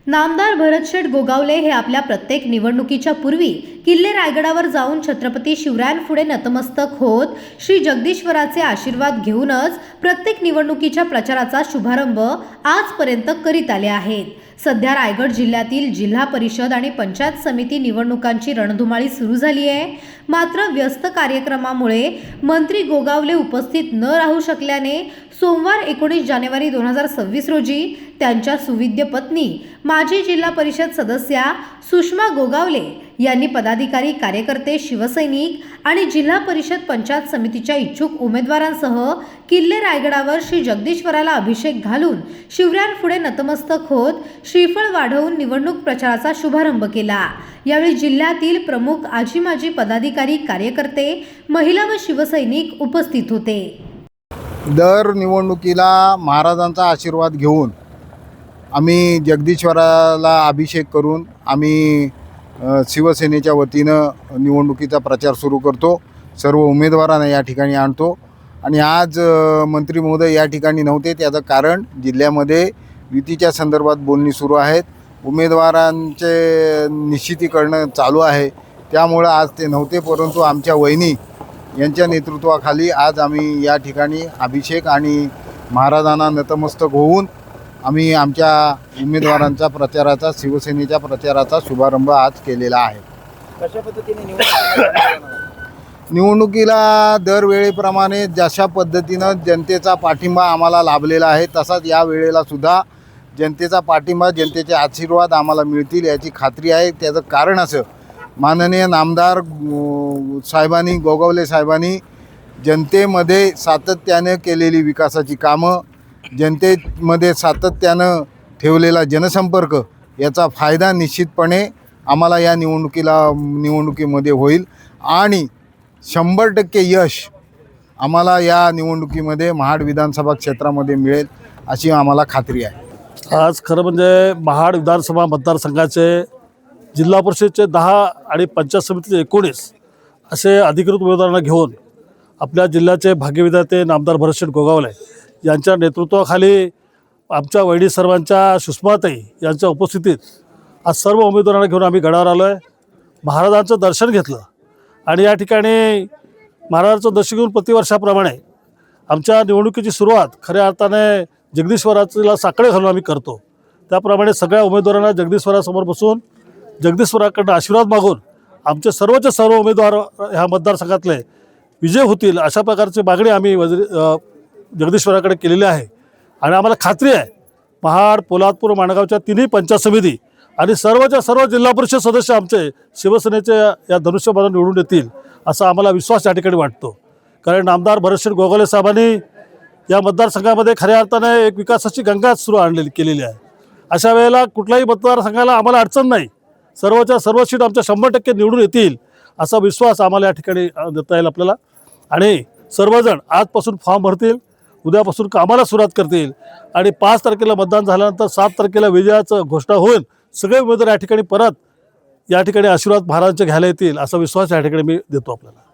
नामदार भरतशेठ गोगावले हे आपल्या प्रत्येक निवडणुकीच्या पूर्वी किल्ले रायगडावर जाऊन छत्रपती शिवरायांपुढे नतमस्तक होत श्री जगदीश्वराचे आशीर्वाद घेऊनच प्रत्येक निवडणुकीच्या प्रचाराचा शुभारंभ आजपर्यंत करीत आले आहेत। सध्या रायगड जिल्ह्यातील जिल्हा परिषद आणि पंचायत समिती निवडणुकांची रणधुमाळी सुरू झाली आहे। मात्र व्यस्त कार्यक्रमामुळे मंत्री गोगावले उपस्थित न राहू शकल्याने सोमवार 19 जानेवारी 2026 रोजी त्यांच्या सुविद्य पत्नी माजी जिल्हा परिषद सदस्या सुषमा गोगावले यांनी पदाधिकारी, कार्यकर्ते, शिवसैनिक आणि जिल्हा परिषद पंचायत समितीच्या इच्छुक उमेदवारांसह किल्ले रायगडावर श्री जगदीश्वराला अभिषेक घालून शिवरायांपुढे नतमस्तक होत श्रीफळ वाढवून निवडणूक प्रचाराचा शुभारंभ केला। यावेळी जिल्ह्यातील प्रमुख आजी माजी पदाधिकारी, कार्यकर्ते, महिला व शिवसैनिक उपस्थित होते। दर निवडणुकीला महाराजांचा आशीर्वाद घेऊन आम्ही जगदीश्वराला अभिषेक करून आम्ही शिवसेनेच्या वतीनं निवडणुकीचा प्रचार सुरू करतो। सर्व उमेदवारांना या ठिकाणी आणतो आणि आज मंत्री महोदय या ठिकाणी नव्हते। त्याचं कारण जिल्ह्यामध्ये युतीच्या संदर्भात बोलणी सुरू आहेत, उमेदवारांचे निश्चितीकरण चालू आहे, त्यामुळे आज ते नव्हते। परंतु आमच्या वहिनी यांच्या नेतृत्वाखाली आज आम्ही या ठिकाणी अभिषेक आणि महाराजांना नतमस्तक होऊन आम्ही आमच्या उमेदवारांचा प्रचाराचा, शिवसेनेच्या प्रचाराचा शुभारंभ आज केलेला आहे। कशा पद्धतीने निवडणुकीला दरवेळेप्रमाणे जशा पद्धतीनं जनतेचा पाठिंबा आम्हाला लाभलेला आहे तसाच या वेळेला सुद्धा जनतेचा पाठिंबा, जनतेचे आशीर्वाद आम्हाला मिळतील याची खात्री आहे। त्याचं कारण असं, माननीय नामदार साहेबांनी, गोगावले साहेबांनी जनतेमध्ये सातत्याने केलेली विकासाची कामं, जनतेमध्ये सातत्यानं ठेवलेला जनसंपर्क याचा फायदा निश्चितपणे आम्हाला या निवडणुकीमध्ये होईल आणि 100% यश आम्हाला या निवडणुकीमध्ये महाड विधानसभा क्षेत्रामध्ये मिळेल अशी आम्हाला खात्री आहे। आज खरं म्हणजे महाड विधानसभा मतदारसंघाचे जिल्हा परिषदेचे 10 आणि पंचायत समितीचे 19 असे अधिकृत उमेदवारांना घेऊन आपल्या जिल्ह्याचे भाग्यविधाते नामदार भरतशेठ गोगावले यांच्या नेतृत्वाखाली आमच्या वैडी सर्वांच्या सुषमाताई यांच्या उपस्थितीत आज सर्व उमेदवारांना घेऊन आम्ही गडावर आलो आहे। महाराजांचं दर्शन घेतलं आणि या ठिकाणी महाराजांचं दर्शन घेऊन प्रतिवर्षाप्रमाणे आमच्या निवडणुकीची सुरुवात खऱ्या अर्थाने जगदीश्वराला साकडे घालून आम्ही करतो। त्याप्रमाणे सगळ्या उमेदवारांना जगदीश्वरासमोर बसून जगदीश्वराकडनं आशीर्वाद मागून आमचे सर्वचे सर्व उमेदवार ह्या मतदारसंघातले विजय होतील अशा प्रकारची मागणी आम्ही जगदीश्वराकडे केलेली आहे। आणि आम्हाला खात्री आहे महाड, पोलादपूर, माणगावच्या तिन्ही पंचायत समिती आणि सर्वच्या सर्व जिल्हा परिषद सदस्य आमचे शिवसेनेचे या धनुष्यबाणावर निवडून येतील असा आम्हाला विश्वास या ठिकाणी वाटतो। कारण नामदार भरतशेठ गोगावले साहेबांनी या मतदारसंघामध्ये खऱ्या अर्थाने एक विकासाची गंगा केलेली आहे। अशा वेळेला कुठल्याही मतदारसंघाला आम्हाला अडचण नाही, सर्वच्या सर्व सीट आमच्या 100% निवडून येतील असा विश्वास आम्हाला या ठिकाणी देता येईल आपल्याला। आणि सर्वजण आजपासून फॉर्म भरतील, उद्यापासून कामाला सुरुवात करतील आणि 5 तारखेला मतदान झाल्यानंतर 7 तारखेला विजयाचं घोषणा होईल। सगळे उमेदवार या ठिकाणी परत या ठिकाणी आशीर्वाद महाराजांचे घ्यायला येतील असा विश्वास या ठिकाणी मी देतो आपल्याला।